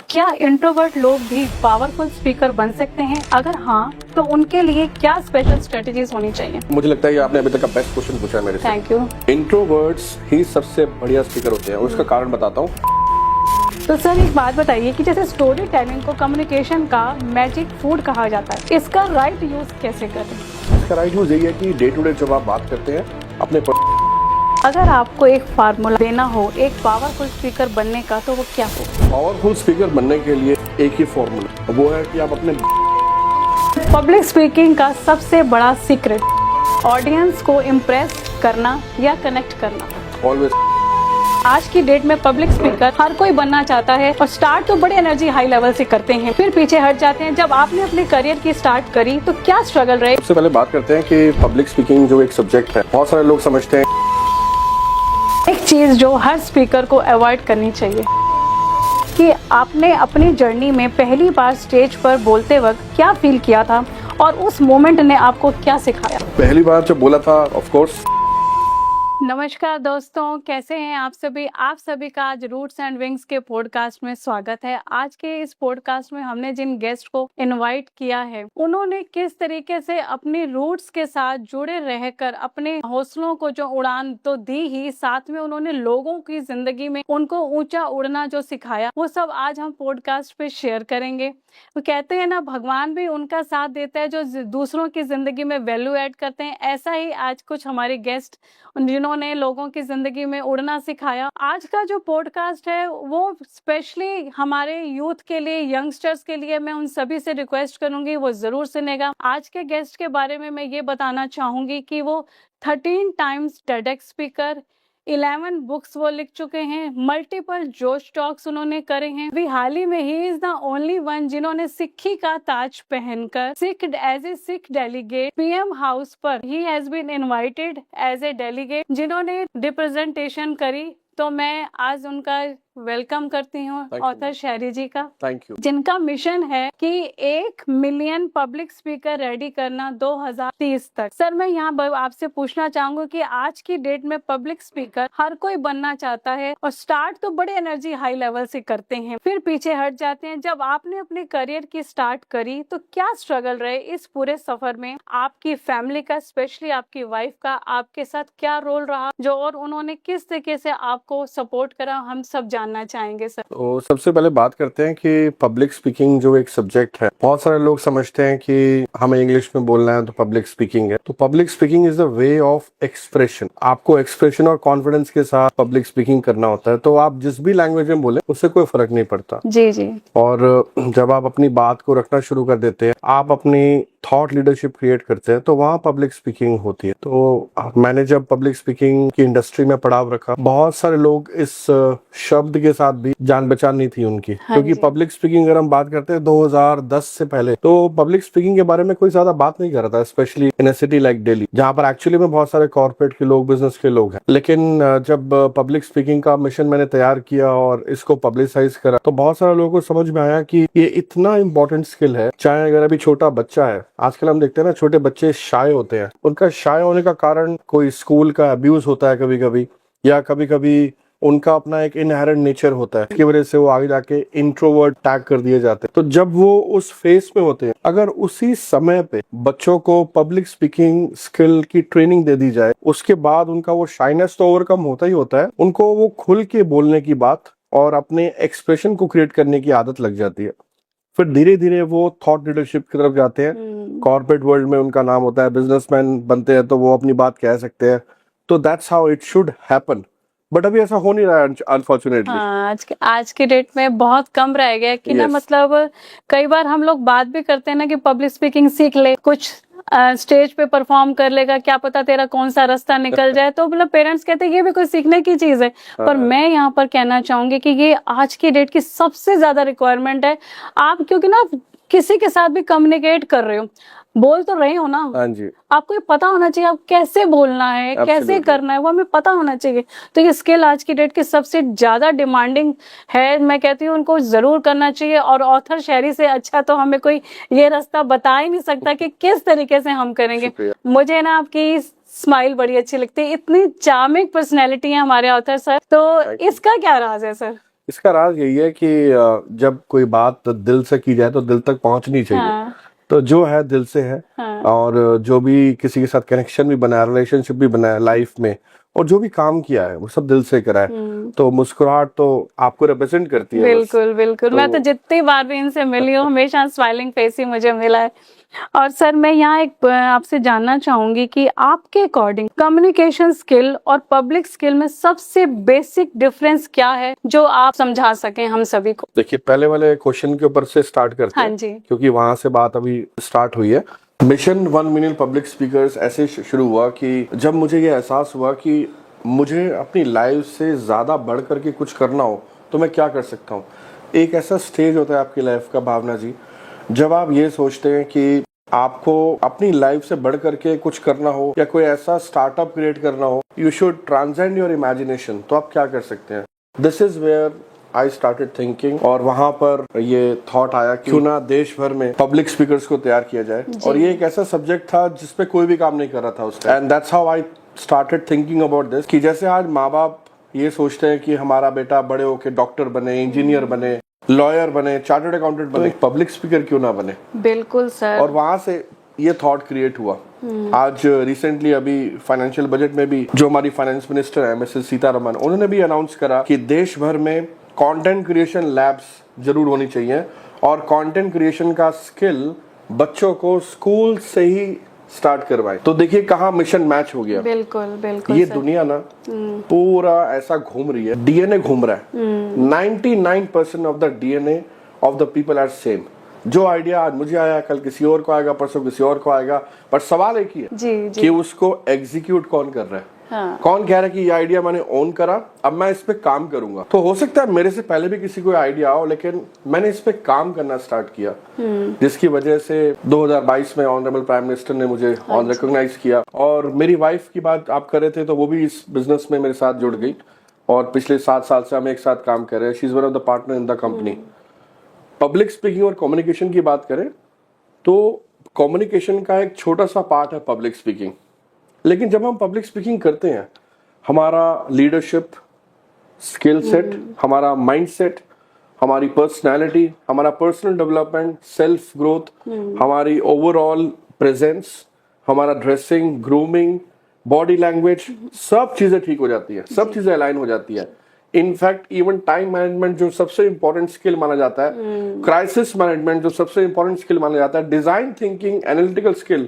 क्या इंट्रोवर्ट लोग भी पावरफुल स्पीकर बन सकते हैं? अगर हाँ, तो उनके लिए क्या स्पेशल स्ट्रेटजीज होनी चाहिए? मुझे लगता है ये आपने अभी तक का बेस्ट क्वेश्चन पूछा है मेरे से। Thank you. इंट्रोवर्ट्स ही सबसे बढ़िया स्पीकर होते हैं और उसका कारण बताता हूँ। तो सर एक बात बताइए कि जैसे स्टोरी टेलिंग को कम्युनिकेशन का मैजिक फूड कहा जाता है, इसका राइट यूज कैसे करें? इसका राइट यूज यही है कि डे टू डे जब आप बात करते हैं अपने अगर आपको एक फार्मूला देना हो एक पावरफुल स्पीकर बनने का, तो वो क्या हो? पावरफुल स्पीकर बनने के लिए एक ही फॉर्मूला, वो है कि आप अपने पब्लिक स्पीकिंग का सबसे बड़ा सीक्रेट, ऑडियंस को इम्प्रेस करना या कनेक्ट करना। ऑलवेज आज की डेट में पब्लिक स्पीकर हर कोई बनना चाहता है और स्टार्ट तो बड़े एनर्जी हाई लेवल से करते हैं, फिर पीछे हट जाते हैं। जब आपने अपने करियर की स्टार्ट करी तो क्या स्ट्रगल रहे? सबसे पहले बात करते हैं कि पब्लिक स्पीकिंग जो एक सब्जेक्ट है, बहुत सारे लोग समझते हैं एक चीज जो हर स्पीकर को अवॉइड करनी चाहिए कि आपने अपनी जर्नी में पहली बार स्टेज पर बोलते वक्त क्या फील किया था और उस मोमेंट ने आपको क्या सिखाया? पहली बार जब बोला था, ऑफ कोर्स। नमस्कार दोस्तों, कैसे हैं आप सभी? आप सभी का आज रूट्स एंड विंग्स के पॉडकास्ट में स्वागत है। आज के इस पॉडकास्ट में हमने जिन गेस्ट को इनवाइट किया है, उन्होंने किस तरीके से अपनी रूट्स के साथ जुड़े रहकर अपने हौसलों को जो उड़ान तो दी ही, साथ में उन्होंने लोगों की जिंदगी में उनको ऊंचा उड़ना जो सिखाया, वो सब आज हम पॉडकास्ट पे शेयर करेंगे। वो कहते हैं ना, भगवान भी उनका साथ देता है जो दूसरों की जिंदगी में वैल्यू ऐड करते हैं। ऐसा ही आज कुछ हमारे गेस्ट जिन्होंने लोगों की जिंदगी में उड़ना सिखाया। आज का जो पॉडकास्ट है वो स्पेशली हमारे यूथ के लिए, यंगस्टर्स के लिए। मैं उन सभी से रिक्वेस्ट करूंगी वो जरूर सुनेगा। आज के गेस्ट के बारे में मैं ये बताना चाहूंगी कि वो 13 टाइम्स टेडेक्स स्पीकर, 11 बुक्स वो लिख चुके हैं, मल्टीपल जोश टॉक्स उन्होंने करे हैं। अभी हाल ही में he is the only one जिन्होंने सिक्खी का ताज पहनकर सिख डेलीगेट पीएम हाउस पर he has been invited as a delegate, जिन्होंने रिप्रेजेंटेशन करी। तो मैं आज उनका वेलकम करती हूँ ऑथर शहरी जी का, थैंक यू, जिनका मिशन है कि 1 मिलियन पब्लिक स्पीकर रेडी करना 2030 तक। सर मैं यहाँ आपसे पूछना चाहूंगा कि आज की डेट में पब्लिक स्पीकर हर कोई बनना चाहता है और स्टार्ट तो बड़े एनर्जी हाई लेवल से करते हैं, फिर पीछे हट जाते हैं। जब आपने अपने करियर की स्टार्ट करी तो क्या स्ट्रगल रहे इस पूरे सफर में? आपकी फैमिली का, स्पेशली आपकी वाइफ का आपके साथ क्या रोल रहा जो, और उन्होंने किस तरीके से आपको सपोर्ट करा, हम सब जानना चाहेंगे सर। तो सबसे पहले बात करते हैं कि पब्लिक स्पीकिंग जो एक सब्जेक्ट है, बहुत सारे लोग समझते हैं कि हमें इंग्लिश में बोलना है तो पब्लिक स्पीकिंग है। तो public speaking is the way of expression. आपको एक्सप्रेशन और कॉन्फिडेंस के साथ पब्लिक स्पीकिंग करना होता है। तो आप जिस भी लैंग्वेज में बोले उससे कोई फर्क नहीं पड़ता। जी जी। और जब आप अपनी बात को रखना शुरू कर देते हैं, आप अपनी थॉट लीडरशिप क्रिएट करते हैं, तो वहाँ पब्लिक स्पीकिंग होती है। तो मैंने जब पब्लिक स्पीकिंग की इंडस्ट्री में पड़ाव रखा, बहुत सारे लोग इस शब्द के साथ भी जान पहचान नहीं थी उनकी। क्योंकि पब्लिक स्पीकिंग अगर हम बात करते हैं 2010 से पहले, तो पब्लिक स्पीकिंग के बारे में कोई ज्यादा बात नहीं कर रहा था, specially in A city like Delhi, जहाँ पर एक्चुअली में बहुत सारे कॉर्पोरेट के लोग, बिजनेस के लोग हैं। लेकिन जब पब्लिक स्पीकिंग का मिशन मैंने तैयार किया और इसको पब्लिसाइज करा, तो बहुत सारे लोगों को समझ में आया कि ये इतना इंपॉर्टेंट स्किल है। चाहे अगर अभी छोटा बच्चा है, आजकल हम देखते हैं ना छोटे बच्चे शाय होते हैं, उनका शाय होने का कारण कोई स्कूल का अब्यूज होता है कभी कभी, या कभी कभी उनका अपना एक इनहेरेंट नेचर होता है, इसकी वजह से वो आगे जाके इंट्रोवर्ट टैग कर दिए जाते हैं। तो जब वो उस फेस में होते हैं, अगर उसी समय पे बच्चों को पब्लिक स्पीकिंग स्किल की ट्रेनिंग दे दी जाए, उसके बाद उनका वो शाइनेस तो ओवरकम होता ही होता है, उनको वो खुल के बोलने की बात और अपने एक्सप्रेशन को क्रिएट करने की आदत लग जाती है। फिर धीरे धीरे वो थॉट लीडरशिप की तरफ जाते हैं। कॉर्पोरेट वर्ल्ड में उनका नाम होता है, बिजनेसमैन बनते हैं तो वो अपनी बात कह सकते हैं। तो that's how it should happen. But अभी ऐसा हो नहीं रहा है अनफॉर्चुनेटली। हाँ, आज के डेट में बहुत कम रह गया कि ना, मतलब कई बार हम लोग बात भी करते हैं ना कि पब्लिक स्पीकिंग सीख ले, कुछ स्टेज पे परफॉर्म कर लेगा, क्या पता तेरा कौन सा रास्ता निकल जाए। तो मतलब पेरेंट्स कहते हैं ये भी कोई सीखने की चीज है। पर मैं यहाँ पर कहना चाहूंगी कि ये आज की डेट की सबसे ज्यादा रिक्वायरमेंट है। आप क्योंकि ना किसी के साथ भी कम्युनिकेट कर रहे हो, बोल तो रहे हो ना, हाँ जी, आपको ये पता होना चाहिए आप कैसे बोलना है, कैसे करना है, वो हमें पता होना चाहिए। तो ये स्किल आज की डेट की सबसे ज्यादा डिमांडिंग है। मैं कहती हूँ उनको जरूर करना चाहिए। और ऑथर शहरी से अच्छा तो हमें कोई ये रास्ता बता ही नहीं सकता कि किस तरीके से हम करेंगे। मुझे ना आपकी स्माइल बड़ी अच्छी लगती है, इतनी चार्मिंग पर्सनैलिटी है हमारे ऑथर सर। तो इसका क्या राज है सर? इसका राज यही है कि जब कोई बात दिल से की जाए तो दिल तक पहुंचनी चाहिए। हाँ, तो जो है दिल से है। हाँ, और जो भी किसी के साथ कनेक्शन भी बनाया, रिलेशनशिप भी बनाया लाइफ में, और जो भी काम किया है वो सब दिल से करा है। तो मुस्कुराहट तो आपको रिप्रेजेंट करती है बस। बिल्कुल बिल्कुल। मैं तो जितनी बार भी इनसे मिली हूँ हमेशा स्माइलिंग फेस ही मुझे मिला है। और सर मैं यहाँ एक आपसे जानना चाहूंगी कि आपके अकॉर्डिंग कम्युनिकेशन स्किल और पब्लिक स्किल में सबसे बेसिक डिफरेंस क्या है जो आप समझा सकें हम सभी को। देखिए, पहले वाले क्वेश्चन के ऊपर से स्टार्ट करते हाँ हैं, जी। क्योंकि वहां से बात अभी स्टार्ट हुई है। मिशन 1 मिलियन पब्लिक स्पीकर्स ऐसे शुरू हुआ कि जब मुझे ये एहसास हुआ कि मुझे अपनी लाइफ से ज़्यादा बढ़ करके कुछ करना हो तो मैं क्या कर सकता हूँ। एक ऐसा स्टेज होता है आपकी लाइफ का, भावना जी, जब आप ये सोचते हैं कि आपको अपनी लाइफ से बढ़ करके कुछ करना हो या कोई ऐसा स्टार्टअप क्रिएट करना हो, you should transcend your imagination. तो आप क्या कर सकते हैं? This is where I started thinking, और वहां पर ये थॉट आया कि क्यों ना देश भर में पब्लिक स्पीकर्स को तैयार किया जाए। और ये एक ऐसा सब्जेक्ट था जिसपे कोई भी काम नहीं कर रहा था उस time, and that's how I started thinking about this. कि जैसे आज माँ बाप ये सोचते हैं कि हमारा बेटा बड़े होके डॉक्टर बने, इंजीनियर बने, लॉयर बने, चार्टर्ड अकाउंटेंट बने, एक पब्लिक स्पीकर क्यों ना बने। बिल्कुल सर। और वहां से ये थॉट क्रिएट हुआ। आज रिसेंटली अभी फाइनेंशियल बजट में भी जो हमारी फाइनेंस मिनिस्टर है मिसेस सीतारमन, उन्होंने भी अनाउंस करा कि देश भर में कंटेंट क्रिएशन लैब्स जरूर होनी चाहिए, और कंटेंट क्रिएशन का स्किल बच्चों को स्कूल से ही स्टार्ट करवाएं। तो देखिए कहाँ मिशन मैच हो गया। बिल्कुल बिल्कुल ये सर। दुनिया ना पूरा ऐसा घूम रही है, डीएनए घूम रहा है। 99% of the DNA of the people are same. जो आइडिया आज मुझे आया कल किसी और को आएगा, परसों किसी और को आएगा, पर सवाल एक ही है जी कि उसको एग्जीक्यूट कौन कर रहा है। हाँ। कौन कह रहा है कि ये आइडिया मैंने ओन करा, अब मैं इस पे काम करूंगा। तो हो सकता है मेरे से पहले भी किसी को आइडिया हो, लेकिन मैंने इस पे काम करना स्टार्ट किया, जिसकी वजह से 2022 में ऑनरेबल प्राइम मिनिस्टर ने मुझे ऑन रिकॉग्नाइज किया। और मेरी वाइफ की बात आप कर रहे थे, तो वो भी इस बिजनेस में मेरे साथ जुड़ गई, और पिछले 7 साल से हम एक साथ काम कर रहे हैं। She is one of the partner in the company. Public speaking और कम्युनिकेशन की बात करें तो कम्युनिकेशन का एक छोटा सा पार्ट है पब्लिक स्पीकिंग। लेकिन जब हम पब्लिक स्पीकिंग करते हैं, हमारा लीडरशिप स्किल सेट, हमारा माइंडसेट, हमारी पर्सनालिटी, हमारा पर्सनल डेवलपमेंट, सेल्फ ग्रोथ, हमारी ओवरऑल प्रेजेंस, हमारा ड्रेसिंग, ग्रूमिंग, बॉडी लैंग्वेज, सब चीजें ठीक हो जाती है, सब चीजें अलाइन हो जाती है। इनफैक्ट इवन टाइम मैनेजमेंट जो सबसे इंपॉर्टेंट स्किल माना जाता है, क्राइसिस मैनेजमेंट जो सबसे इंपॉर्टेंट स्किल माना जाता है, डिजाइन थिंकिंग, एनालिटिकल स्किल,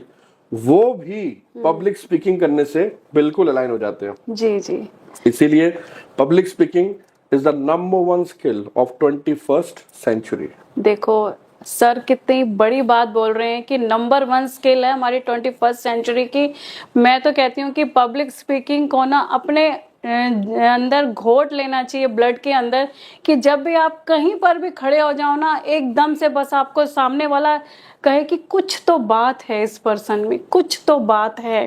वो भी पब्लिक स्पीकिंग करने से बिल्कुल अलाइन हो जाते हैं। जी जी। इसीलिए public speaking is the number 1 skill of 21st century. देखो सर कितनी बड़ी बात बोल रहे हैं कि नंबर 1 स्किल है हमारी 21st सेंचुरी की। मैं तो कहती हूँ कि पब्लिक स्पीकिंग को ना अपने अंदर घोट लेना चाहिए, ब्लड के अंदर, कि जब भी आप कहीं पर भी खड़े हो जाओ ना, एकदम से बस आपको सामने वाला कहे कि कुछ तो बात है इस पर्सन में, कुछ तो बात है।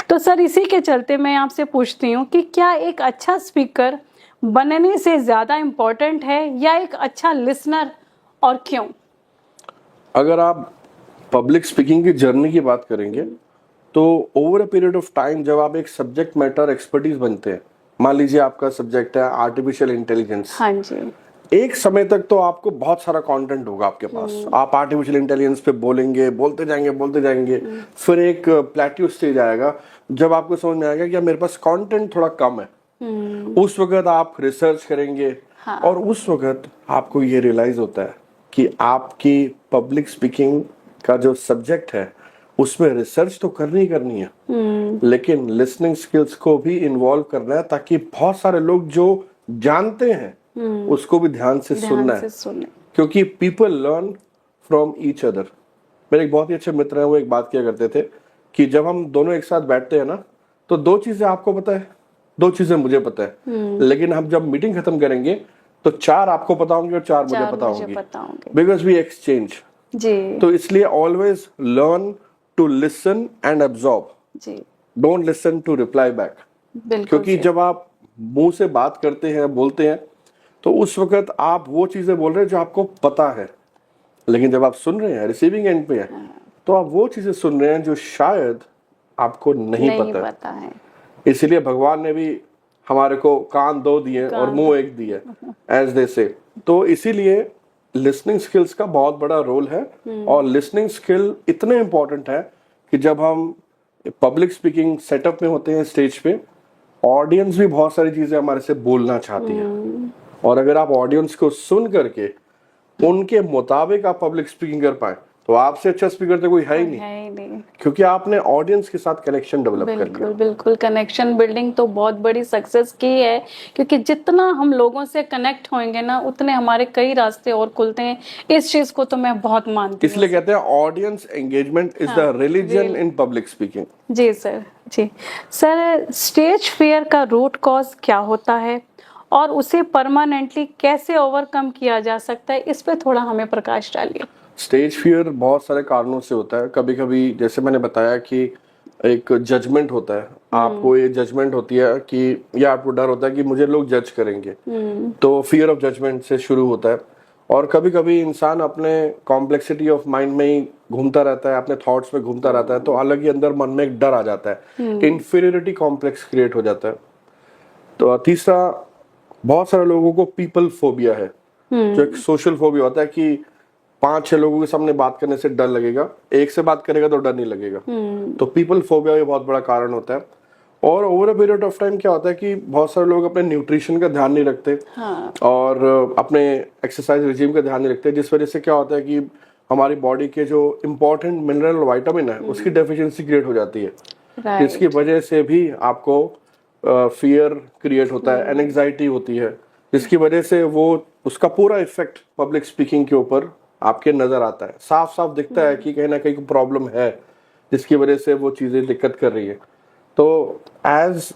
तो सर इसी के चलते मैं आपसे पूछती हूँ कि क्या एक अच्छा स्पीकर बनने से ज्यादा इम्पोर्टेंट है या एक अच्छा लिसनर, और क्यों? अगर आप पब्लिक स्पीकिंग की जर्नी की बात करेंगे तो over a period of time जब आप एक सब्जेक्ट मैटर एक्सपर्टीज बनते हैं, मान लीजिए आपका सब्जेक्ट है आर्टिफिशियल इंटेलिजेंस। हाँ जी। एक समय तक तो आपको बहुत सारा कंटेंट होगा आपके पास, आप आर्टिफिशियल इंटेलिजेंस पे बोलेंगे, बोलते जाएंगे। फिर एक प्लेट्यू स्टेज आएगा जब आपको समझ में आएगा कि यार मेरे पास कंटेंट थोड़ा कम है। उस वक्त आप रिसर्च करेंगे। हाँ। और उस वक्त आपको ये रियलाइज होता है कि आपकी पब्लिक स्पीकिंग का जो सब्जेक्ट है उसमें रिसर्च तो करनी है, लेकिन लिसनिंग स्किल्स को भी इन्वॉल्व करना है, ताकि बहुत सारे लोग जो जानते हैं उसको भी ध्यान से सुनना है। क्योंकि people learn from each other. मेरे एक बहुत ही अच्छे मित्र हैं, वो एक बात किया करते थे कि जब हम दोनों एक साथ बैठते हैं ना, तो 2 चीजें आपको पता है, 2 चीजें मुझे पता है, लेकिन हम जब मीटिंग खत्म करेंगे तो 4 आपको पता होंगे और 4 मुझे पता होंगी, बिकॉज वी एक्सचेंज। जी। तो इसलिए always learn to listen and absorb, don't listen to reply back. क्योंकि जब आप मुंह से बात करते हैं, बोलते हैं, तो उस वक्त आप वो चीजें बोल रहे हैं जो आपको पता है, लेकिन जब आप सुन रहे हैं, रिसीविंग एंड पे हैं, तो आप वो चीजें सुन रहे हैं जो शायद आपको नहीं पता है। इसलिए भगवान ने भी हमारे को कान दो दिए और मुंह एक दिए, एज दे से। तो इसीलिए लिसनिंग स्किल्स का बहुत बड़ा रोल है। और लिसनिंग स्किल इतने इम्पोर्टेंट है कि जब हम पब्लिक स्पीकिंग सेटअप में होते हैं स्टेज पे, ऑडियंस भी बहुत सारी चीजें हमारे से बोलना चाहती है, और अगर आप ऑडियंस को सुन करके उनके मुताबिक आप पब्लिक स्पीकिंग कर पाए तो आपसे अच्छा स्पीकर तो कोई है ही नहीं, क्योंकि आपने ऑडियंस के साथ कनेक्शन डेवलप कर लिया। बिल्कुल बिल्कुल, कनेक्शन बिल्डिंग तो बहुत बड़ी सक्सेस की है, क्योंकि जितना हम लोगों से कनेक्ट होंगे ना उतने हमारे कई रास्ते और खुलते हैं। इस चीज को तो मैं बहुत मानती हूँ। इसलिए कहते हैं audience engagement is the religion in public speaking. जी सर। जी सर, स्टेज फियर का रूट कॉज क्या होता है और उसे परमानेंटली कैसे ओवरकम किया जा सकता है, इस पे थोड़ा हमें प्रकाश डालिए। स्टेज फियर बहुत सारे कारणों से होता है। कभी कभी जैसे मैंने बताया कि एक जजमेंट होता है, आपको ये जजमेंट होती है कि या आपको डर होता है कि मुझे लोग जज करेंगे, तो फियर ऑफ जजमेंट से शुरू होता है। और कभी कभी इंसान अपने कॉम्प्लेक्सिटी ऑफ माइंड में ही घूमता रहता है, अपने थॉट्स में घूमता रहता है, तो अलग ही अंदर मन में एक डर आ जाता है, इंफीरियरिटी कॉम्प्लेक्स क्रिएट हो जाता है। तो तीसरा, बहुत सारे लोगों को पीपल फोबिया है, जो एक सोशल फोबिया होता है कि 5-6 लोगों के सामने बात करने से डर लगेगा, एक से बात करेगा तो डर नहीं लगेगा। तो पीपल फोबिया भी बहुत बड़ा कारण होता है। और over a period of time क्या होता है कि बहुत सारे लोग अपने न्यूट्रिशन का ध्यान नहीं रखते, और अपने एक्सरसाइज रिजीम का ध्यान नहीं रखते, जिस वजह से क्या होता है कि हमारी बॉडी के जो इम्पोर्टेंट मिनरल और विटामिन है उसकी डेफिशिएंसी क्रिएट हो जाती है, जिसकी वजह से भी आपको फियर क्रिएट होता है, एंजाइटी होती है, जिसकी वजह से वो उसका पूरा इफेक्ट पब्लिक स्पीकिंग के ऊपर आपके नजर आता है। साफ साफ दिखता है कि कहीं ना कहीं प्रॉब्लम है, जिसकी वजह से वो चीजें दिक्कत कर रही है। तो as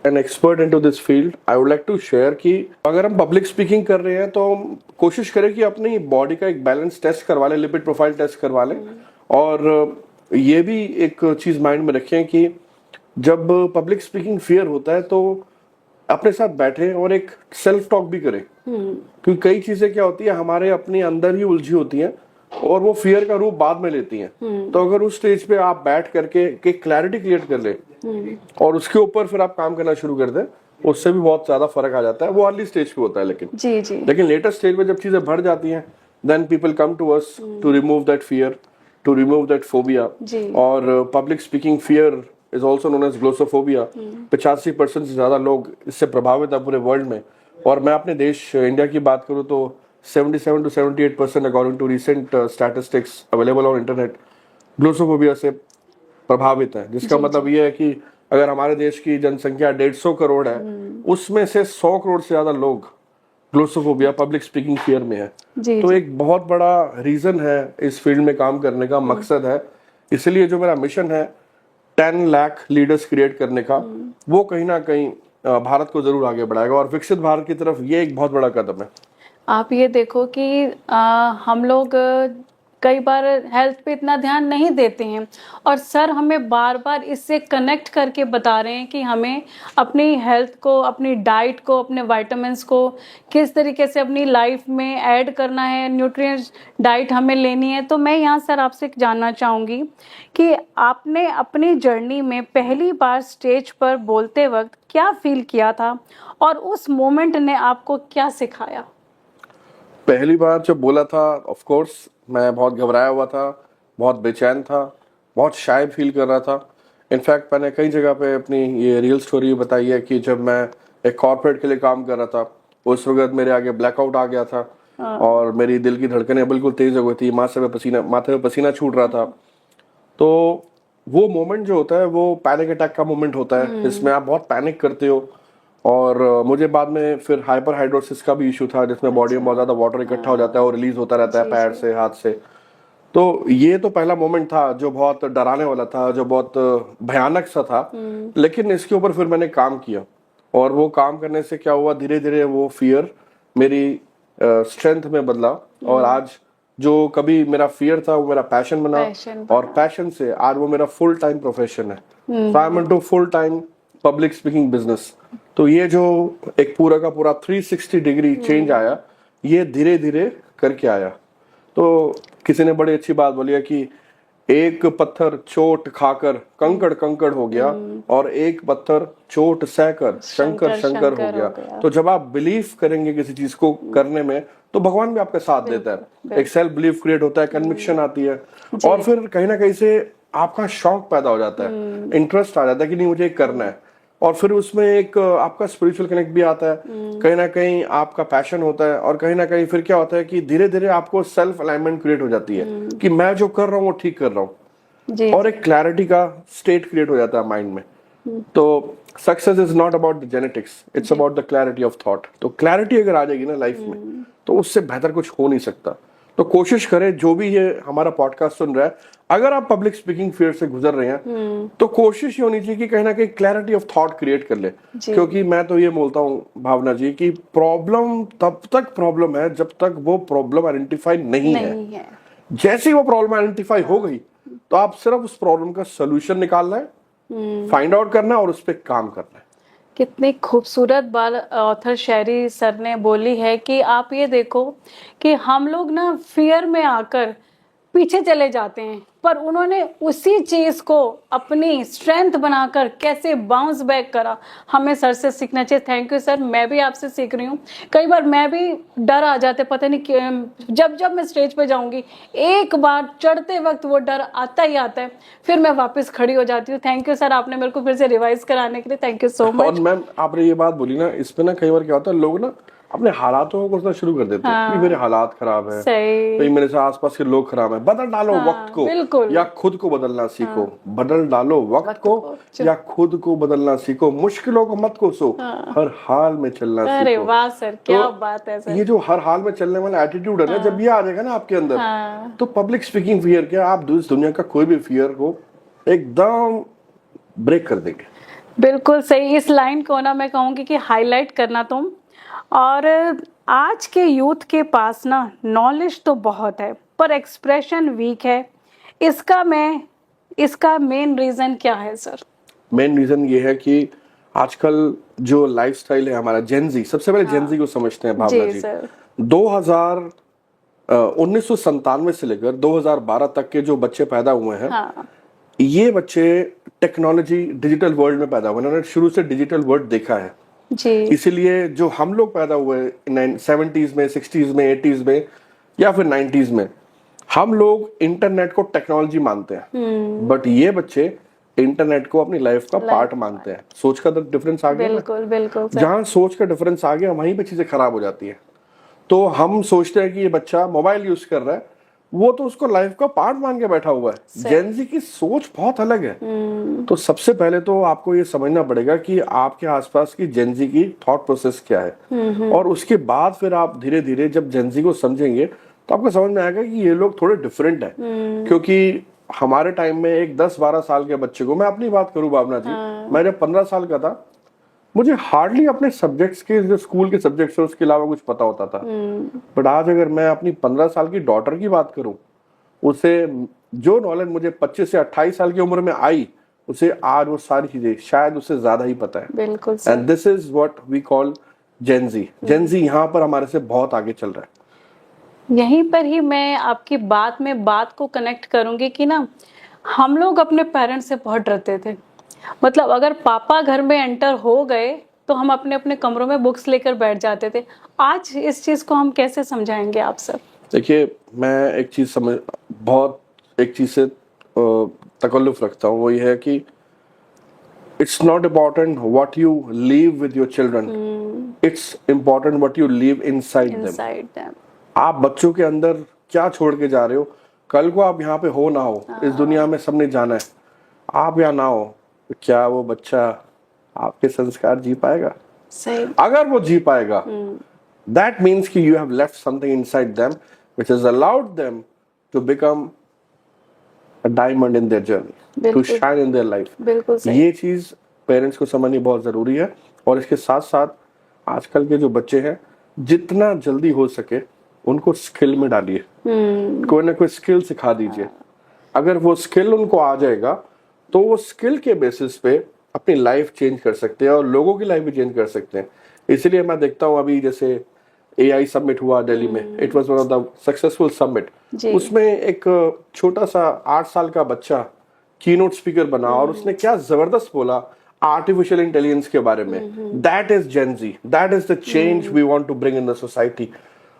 an expert into this field I would like to share कि अगर हम पब्लिक स्पीकिंग कर रहे हैं तो हम कोशिश करें कि अपनी बॉडी का एक बैलेंस टेस्ट करवा लें, लिपिड प्रोफाइल टेस्ट करवा लें। और ये भी एक चीज माइंड में रखें कि जब पब्लिक स्पीकिंग फियर होता है तो अपने साथ बैठे और एक सेल्फ टॉक भी करें, क्योंकि कई चीजें क्या होती है हमारे अपने अंदर ही उलझी होती हैं और वो फियर का रूप बाद में लेती हैं। तो अगर उस स्टेज पे आप बैठ करके एक क्लैरिटी क्रिएट कर ले और उसके ऊपर फिर आप काम करना शुरू कर दें, उससे भी बहुत ज्यादा फर्क आ जाता है। वो अर्ली स्टेज पे होता है, लेकिन लेटर स्टेज पे जब चीजें बढ़ जाती हैं, then people come to us to remove that fear, to remove that phobia. और public speaking fear is also known as glossophobia. 85% से ज्यादा लोग इससे प्रभावित है पूरे वर्ल्ड में। और मैं अपने देश इंडिया की बात करूं तो 77 to 78% according to recent statistics available on internet glossophobia से प्रभावित है। जिसका मतलब ये है कि अगर हमारे देश की जनसंख्या 150 करोड़ है, उसमें से 100 करोड़ से ज्यादा लोग ग्लोसोफोबिया पब्लिक स्पीकिंग फियर में है। तो एक बहुत बड़ा रीजन है इस फील्ड में काम करने का, मकसद है। इसलिए जो मेरा मिशन है 10 लाख लीडर्स क्रिएट करने का, वो कहीं ना कहीं भारत को जरूर आगे बढ़ाएगा और विकसित भारत की तरफ ये एक बहुत बड़ा कदम है। आप ये देखो कि हम लोग कई बार हेल्थ पे इतना ध्यान नहीं देते हैं, और सर हमें बार बार इससे कनेक्ट करके बता रहे हैं कि हमें अपनी हेल्थ को, अपनी डाइट को, अपने विटामिन्स को किस तरीके से अपनी लाइफ में ऐड करना है, न्यूट्रिएंट्स डाइट हमें लेनी है। तो मैं यहाँ सर आपसे जानना चाहूँगी कि आपने अपनी जर्नी में पहली बार स्टेज पर बोलते वक्त क्या फील किया था और उस मोमेंट ने आपको क्या सिखाया? पहली बार जब बोला था, ऑफ कोर्स मैं बहुत घबराया हुआ था, बहुत बेचैन था, बहुत शाय फील कर रहा था। इनफैक्ट मैंने कई जगह पे अपनी ये रियल स्टोरी बताई है कि जब मैं एक कॉर्पोरेट के लिए काम कर रहा था, उस वक्त मेरे आगे ब्लैकआउट आ गया था और मेरी दिल की धड़कनें बिल्कुल तेज हो गई थी, माथे में पसीना छूट रहा था। तो वो मोमेंट जो होता है वो पैनिक अटैक का मोमेंट होता है, जिसमें आप बहुत पैनिक करते हो। और मुझे बाद में फिर हाइपर हाइड्रोसिस का भी इशू था, जिसमें बॉडी में बहुत ज्यादा वाटर इकट्ठा हो जाता है और रिलीज होता रहता है पैर से, हाथ से। तो ये तो पहला मोमेंट था जो बहुत डराने वाला था, जो बहुत भयानक सा था। लेकिन इसके ऊपर फिर मैंने काम किया और वो काम करने से क्या हुआ, धीरे धीरे वो फियर मेरी स्ट्रेंथ में बदला और आज जो कभी मेरा फियर था वो मेरा पैशन बना और पैशन से आज वो मेरा फुल टाइम प्रोफेशन है। So I am into full time public speaking business. तो ये जो एक पूरा का पूरा 360 डिग्री चेंज आया, ये धीरे धीरे करके आया। तो किसी ने बड़ी अच्छी बात बोली है कि एक पत्थर चोट खाकर कंकड़ कंकड़ हो गया और एक पत्थर चोट सहकर शंकर शंकर हो गया। तो जब आप बिलीव करेंगे किसी चीज को करने में तो भगवान भी आपका साथ देता है। एक सेल्फ बिलीफ क्रिएट होता है, कन्विक्शन आती है और फिर कहीं ना कहीं से आपका शौक पैदा हो जाता है, इंटरेस्ट आ जाता है कि नहीं मुझे करना है। और फिर उसमें एक आपका स्पिरिचुअल कनेक्ट भी आता है, कहीं ना कहीं आपका पैशन होता है और कहीं ना कहीं फिर क्या होता है कि धीरे धीरे आपको सेल्फ अलाइनमेंट क्रिएट हो जाती है कि मैं जो कर रहा हूँ वो ठीक कर रहा हूँ और एक क्लैरिटी का स्टेट क्रिएट हो जाता है माइंड में। तो success is not about the genetics, it's about the clarity of thought. तो क्लैरिटी अगर आ जाएगी ना लाइफ में तो उससे बेहतर कुछ हो नहीं सकता। तो कोशिश करें, जो भी ये हमारा पॉडकास्ट सुन रहा है, अगर आप पब्लिक स्पीकिंग फियर से गुजर रहे हैं तो कोशिश ये होनी चाहिए कि कहीं ना कहीं क्लैरिटी ऑफ थॉट क्रिएट कर ले। क्योंकि मैं तो ये बोलता हूँ भावना जी कि प्रॉब्लम तब तक प्रॉब्लम है जब तक वो प्रॉब्लम आइडेंटिफाई नहीं है। जैसे ही वो प्रॉब्लम आइडेंटिफाई हो गई तो आप सिर्फ उस प्रॉब्लम का सोल्यूशन निकालना है, फाइंड आउट करना है और उस पर काम करना है। कितनी खूबसूरत बात ऑथर शेरी सर ने बोली है कि आप ये देखो कि हम लोग ना फियर में आकर पीछे चले जाते हैं, पर उन्होंने उसी चीज को अपनी स्ट्रेंथ बनाकर कैसे बाउंस बैक करा। हमें सर से सीखना चाहिए। थैंक यू सर, मैं भी आपसे सीख रही हूँ। कई बार मैं भी डर आ जाते, पता नहीं जब मैं स्टेज पे जाऊंगी एक बार चढ़ते वक्त वो डर आता ही आता है, फिर मैं वापस खड़ी हो जाती हूँ। थैंक यू सर, आपने मेरे को फिर से रिवाइज कराने के लिए थैंक यू सो मच। और मैम आपने ये बात बोली ना, इस पे ना कई बार क्या होता है, लोग ना अपने हालातों को सोचना शुरू कर देते हैं कि मेरे हालात खराब है, तो मेरे से आसपास के लोग खराब है। बदल डालो वक्त को या खुद को बदलना सीखो। बदल डालो वक्त को या खुद को बदलना सीखो। मुश्किलों को मत कोसो, हर हाल में चलना सीखो। अरे वाह सर, क्या बात है सर। ये जो हर हाल में चलने वाला एटीट्यूड है ना, जब ये आ जाएगा ना आपके अंदर तो पब्लिक स्पीकिंग फियर क्या, आप इस दुनिया का कोई भी फियर को एकदम ब्रेक कर देंगे। बिल्कुल सही। इस लाइन को ना मैं कहूंगी कि हाईलाइट करना तुम। और आज के यूथ के पास ना नॉलेज तो बहुत है पर एक्सप्रेशन वीक है। इसका मेन रीजन क्या है सर? मेन रीजन ये है कि आजकल जो लाइफस्टाइल है हमारा जेनजी, सबसे पहले जेनजी को समझते हैं भावना जी। 1997 से लेकर 2012 तक के जो बच्चे पैदा हुए हैं, ये बच्चे टेक्नोलॉजी डिजिटल वर्ल्ड में पैदा हुए, उन्होंने शुरू से डिजिटल वर्ल्ड देखा है जी। इसीलिए जो हम लोग पैदा हुए 70s में, 60s में, 80s में या फिर 90s में, हम लोग इंटरनेट को टेक्नोलॉजी मानते हैं, बट ये बच्चे इंटरनेट को अपनी लाइफ का पार्ट मानते हैं। सोच का डिफरेंस आ गया। बिल्कुल बिल्कुल। जहां सोच का डिफरेंस आ गया वहीं पे चीजें खराब हो जाती है। तो हम सोचते हैं कि ये बच्चा मोबाइल यूज कर रहा है, वो तो उसको लाइफ का पार्ट मान के बैठा हुआ है। जेनजी की सोच बहुत अलग है। तो सबसे पहले तो आपको ये समझना पड़ेगा कि आपके आसपास की जेनजी की थॉट प्रोसेस क्या है, और उसके बाद फिर आप धीरे धीरे जब जेनजी को समझेंगे तो आपको समझ में आएगा कि ये लोग थोड़े डिफरेंट है। क्योंकि हमारे टाइम में एक 10-12 साल के बच्चे को, मैं अपनी बात करूं भावना जी, मैं जब 15 साल का था, मुझे हार्डली अपने सब्जेक्ट्स के, जो स्कूल के सब्जेक्ट्स है उसके अलावा कुछ पता होता था। बट आज अगर मैं अपनी 15 साल की डॉटर की बात करूं, उसे जो नॉलेज मुझे 25 से 28 साल की उम्र में आई, उसे आज वो सारी चीजें शायद उससे ज्यादा ही पता है। बिल्कुल। And this is what we call Gen Z. Gen Z यहाँ पर हमारे से बहुत आगे चल रहा है। यहीं पर ही मैं आपकी बात को कनेक्ट करूंगी कि ना, हम लोग अपने पेरेंट्स से बहुत डरते थे। मतलब अगर पापा घर में एंटर हो गए तो हम अपने अपने कमरों में बुक्स लेकर बैठ जाते थे। आज इस चीज को हम कैसे समझाएंगे आप सर? देखिए, मैं एक चीज से तकल्लुफ रखता हूँ, वो ये है कि it's not important what you leave with your children, it's important what you leave inside them. आप बच्चों के अंदर क्या छोड़ के जा रहे हो? कल को आप यहाँ पे हो ना हो, इस दुनिया में सबने जाना है, आप यहाँ ना हो, तो क्या वो बच्चा आपके संस्कार जी पाएगा? सही। अगर वो जी पाएगा, that means कि you have left something inside them which has allowed them to become a diamond in their journey, to shine in their life। बिल्कुल सही। ये चीज पेरेंट्स को समझनी बहुत जरूरी है। और इसके साथ साथ आजकल के जो बच्चे हैं, जितना जल्दी हो सके उनको स्किल में डालिए, कोई ना कोई स्किल सिखा दीजिए। अगर वो स्किल उनको आ जाएगा तो वो स्किल के बेसिस पे अपनी लाइफ चेंज कर सकते हैं और लोगों की लाइफ भी चेंज कर सकते हैं। इसलिए मैं देखता हूँ अभी जैसे AI समिट हुआ दिल्ली में, it was one of the successful summit. जी। उसमें एक छोटा सा 8 साल का बच्चा कीनोट स्पीकर बना और उसने क्या जबरदस्त बोला आर्टिफिशियल इंटेलिजेंस के बारे में। That is Gen Z, that is the change we want to bring in the society.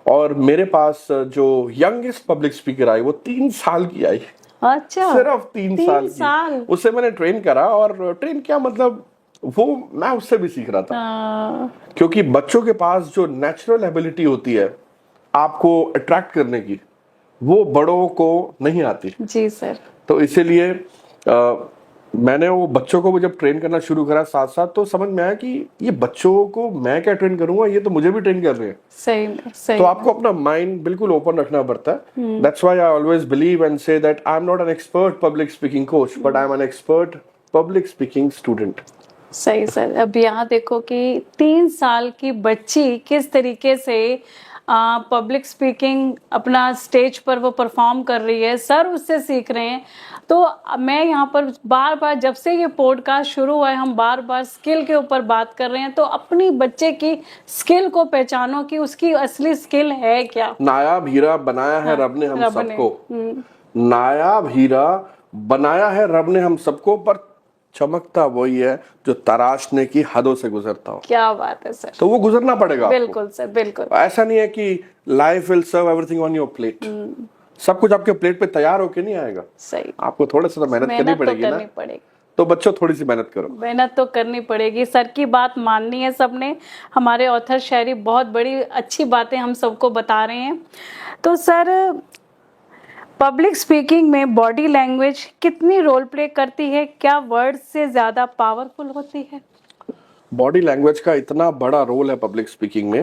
और मेरे पास जो यंगेस्ट पब्लिक स्पीकर आई वो 3 साल की आई। अच्छा, सिर्फ 3 साल की। उससे मैंने ट्रेन करा, और ट्रेन क्या मतलब, वो मैं उससे भी सीख रहा था। क्योंकि बच्चों के पास जो नेचुरल एबिलिटी होती है आपको अट्रैक्ट करने की, वो बड़ों को नहीं आती। जी सर। तो इसीलिए मैंने वो बच्चों को जब ट्रेन करना शुरू करा साथ साथ, तो समझ में आया कि ये बच्चों को मैं क्या ट्रेन करूंगा, ये तो मुझे भी ट्रेन कर रहे हैं। सही। तो आपको अपना माइंड बिल्कुल ओपन रखना पड़ता है। That's why I always believe and say that I am not an expert public speaking coach, but I am an expert public speaking student. सही सर। अब यहाँ देखो कि 3 साल की बच्ची किस तरीके से पब्लिक स्पीकिंग अपना स्टेज पर वो परफॉर्म कर रही है, सर उससे सीख रहे हैं। तो मैं यहाँ पर बार बार, जब से ये पॉडकास्ट शुरू हुआ है, हम बार बार स्किल के ऊपर बात कर रहे हैं। तो अपनी बच्चे की स्किल को पहचानो कि उसकी असली स्किल है क्या। नायाब हीरा बनाया है रब ने हम सबको। नायाब हीरा बनाया है रब ने हम सबको, पर चमकता वही है जो तराशने की हदों से गुजरता हो। क्या बात है सर। तो वो गुजरना पड़ेगा। बिल्कुल सर, बिल्कुल। ऐसा नहीं है कि life will serve everything on your plate. सब कुछ आपके प्लेट पे तैयार होके नहीं आएगा। सही। आपको थोड़ा सा मेहनत करनी पड़ेगी ना। तो बच्चों थोड़ी सी मेहनत करो। मेहनत तो करनी पड़ेगी सर, की बात माननी है सबने। हमारे ऑथर शायरी बहुत बड़ी अच्छी बातें हम सबको बता रहे हैं। तो सर, पब्लिक स्पीकिंग में बॉडी लैंग्वेज कितनी रोल प्ले करती है? क्या वर्ड्स से ज्यादा पावरफुल होती है? बॉडी लैंग्वेज का इतना बड़ा रोल है पब्लिक स्पीकिंग में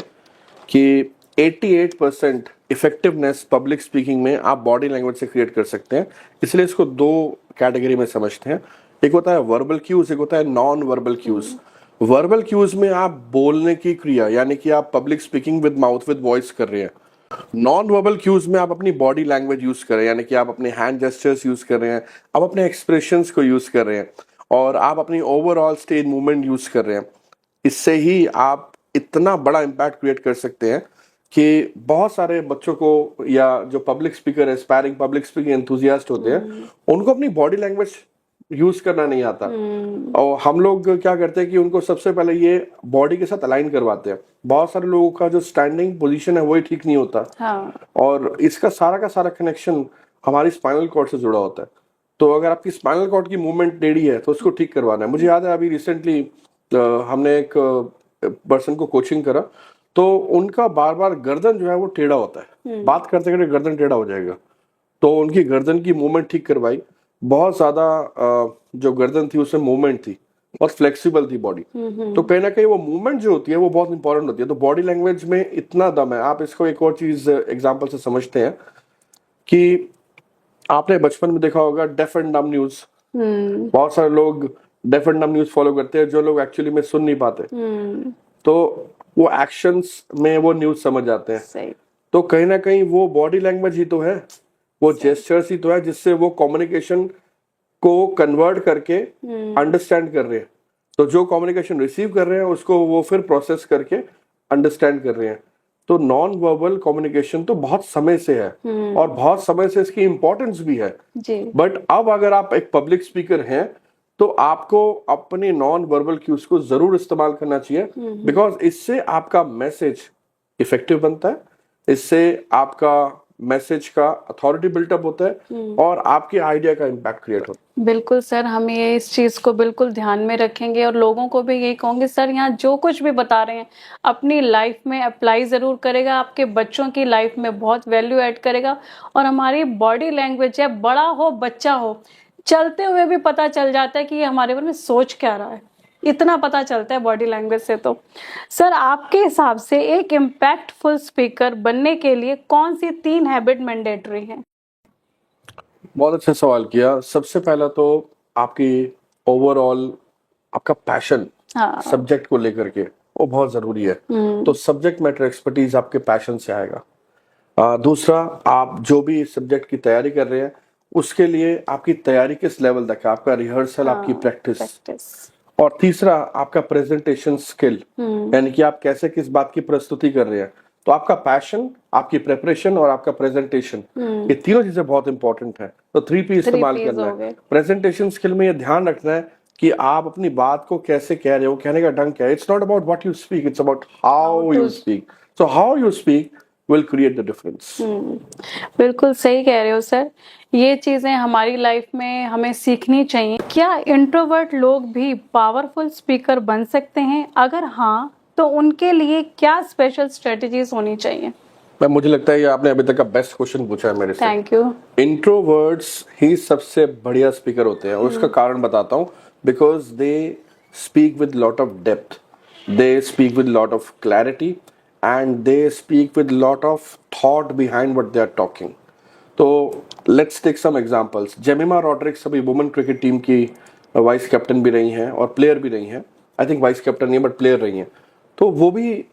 कि 88% इफेक्टिवनेस पब्लिक स्पीकिंग में आप बॉडी लैंग्वेज से क्रिएट कर सकते हैं। इसलिए इसको 2 कैटेगरी में समझते हैं। एक होता है वर्बल क्यूज, एक होता है non verbal cues. Verbal cues में आप बोलने की क्रिया, यानी कि आप public speaking with mouth with voice कर रहे हैं। नॉन वर्बल क्यूज में आप अपनी बॉडी लैंग्वेज यूज कर रहे हैं, यानी कि आप अपने हैंड जेस्चर्स यूज कर रहे हैं, आप अपने एक्सप्रेशंस को यूज कर रहे हैं, और आप अपनी ओवरऑल स्टेज मूवमेंट यूज कर रहे हैं। इससे ही आप इतना बड़ा इम्पैक्ट क्रिएट कर सकते हैं कि बहुत सारे बच्चों को, या जो public speaker aspiring public speaking enthusiast होते हैं, उनको अपनी बॉडी लैंग्वेज यूज करना नहीं आता। और हम लोग क्या करते हैं कि उनको सबसे पहले ये बॉडी के साथ अलाइन करवाते हैं। बहुत सारे लोगों का जो स्टैंडिंग पोजीशन है वही ठीक नहीं होता। हाँ। और इसका सारा का सारा कनेक्शन हमारी स्पाइनल कॉर्ड से जुड़ा होता है। तो अगर आपकी स्पाइनल कॉर्ड की मूवमेंट टेढ़ी है तो उसको ठीक करवाना है। मुझे याद है अभी रिसेंटली हमने एक पर्सन को कोचिंग करा, तो उनका बार बार गर्दन जो है वो टेढ़ा होता है। बात करते करते गर्दन टेढ़ा हो जाएगा, तो उनकी गर्दन की मूवमेंट ठीक करवाई। बहुत ज्यादा जो गर्दन थी उसमें मूवमेंट थी और फ्लेक्सिबल थी बॉडी। तो कहीं ना कहीं वो मूवमेंट जो होती है वो बहुत इंपॉर्टेंट होती है। तो बॉडी लैंग्वेज में इतना दम है। आप इसको एक और चीज एग्जांपल से समझते हैं कि आपने बचपन में देखा होगा डेफ एंड डम न्यूज। बहुत सारे लोग डेफ एंड डम न्यूज फॉलो करते हैं, जो लोग एक्चुअली में सुन नहीं पाते। तो वो एक्शंस में वो न्यूज समझ जाते हैं। तो कहीं ना कहीं वो बॉडी लैंग्वेज ही तो है, वो जेस्चर्स ही तो है जिससे वो कम्युनिकेशन को कन्वर्ट करके अंडरस्टैंड कर रहे हैं। तो जो कम्युनिकेशन रिसीव कर रहे हैं उसको वो फिर प्रोसेस करके अंडरस्टैंड कर रहे हैं। तो नॉन वर्बल कम्युनिकेशन तो बहुत समय से है और बहुत समय से इसकी इंपॉर्टेंस भी है। बट अब अगर आप एक पब्लिक स्पीकर हैं तो आपको अपने नॉन वर्बल क्यूज को जरूर इस्तेमाल करना चाहिए, बिकॉज इससे आपका मैसेज इफेक्टिव बनता है, इससे आपका मैसेज का अथॉरिटी बिल्टअप होता है और आपके आइडिया का इम्पैक्ट क्रिएट होता है। बिल्कुल सर, हम ये इस चीज को बिल्कुल ध्यान में रखेंगे और लोगों को भी यही कहूंगे, सर यहाँ जो कुछ भी बता रहे हैं अपनी लाइफ में अप्लाई जरूर करेगा, आपके बच्चों की लाइफ में बहुत वैल्यू ऐड करेगा। और हमारी बॉडी लैंग्वेज है, बड़ा हो बच्चा हो, चलते हुए भी पता चल जाता है कि ये हमारे बारे में सोच क्या रहा है, इतना पता चलता है बॉडी लैंग्वेज से। तो सर आपके हिसाब से एक इम्पैक्टफुल स्पीकर बनने के लिए कौन सी 3 हैबिट मैंडेटरी हैं? बहुत अच्छा सवाल किया। सबसे पहला तो आपकी ओवरऑल आपका पैशन सब्जेक्ट को लेकर के वो बहुत जरूरी है। तो सब्जेक्ट मैटर एक्सपर्टीज आपके पैशन से आएगा। दूसरा, आप जो भी सब्जेक्ट की तैयारी कर रहे हैं उसके लिए आपकी तैयारी किस लेवल तक है, आपका रिहर्सल, आपकी प्रैक्टिस। और तीसरा, आपका प्रेजेंटेशन स्किल, यानी कि आप कैसे किस बात की प्रस्तुति कर रहे हैं। तो आपका पैशन, आपकी प्रेपरेशन और आपका प्रेजेंटेशन, ये तीनों चीजें बहुत इंपॉर्टेंट है। तो 3P इस्तेमाल Ps करना हो गए। है। प्रेजेंटेशन स्किल में ये ध्यान रखना है कि आप अपनी बात को कैसे कह रहे हो, कहने का ढंग क्या है। It's not about what you speak, it's about how you speak. So how you speak will create the difference. बिल्कुल सही कह रहे हो सर। ये चीजें हमारी लाइफ में हमें सीखनी चाहिए। क्या इंट्रोवर्ट लोग भी पावरफुल स्पीकर बन सकते हैं? अगर हाँ, तो उनके लिए क्या स्पेशल स्ट्रेटजीज होनी चाहिए? मैं मुझे लगता है ये आपने अभी तक का बेस्ट क्वेश्चन पूछा है मेरे से। Thank you. इंट्रोवर्ट्स ही सबसे बढ़िया स्पीकर होते हैं और उसका कारण बताता हूँ। Because they speak with lot of depth, they speak with lot of clarity and they speak with lot of thought behind what they are talking. तो let's take some examples. Jemimah Rodrigues अभी वुमेन क्रिकेट टीम की vice captain भी रही हैं और player भी रही हैं। आई थिंक वाइस कैप्टन नहीं बट प्लेयर रही हैं। तो वो भी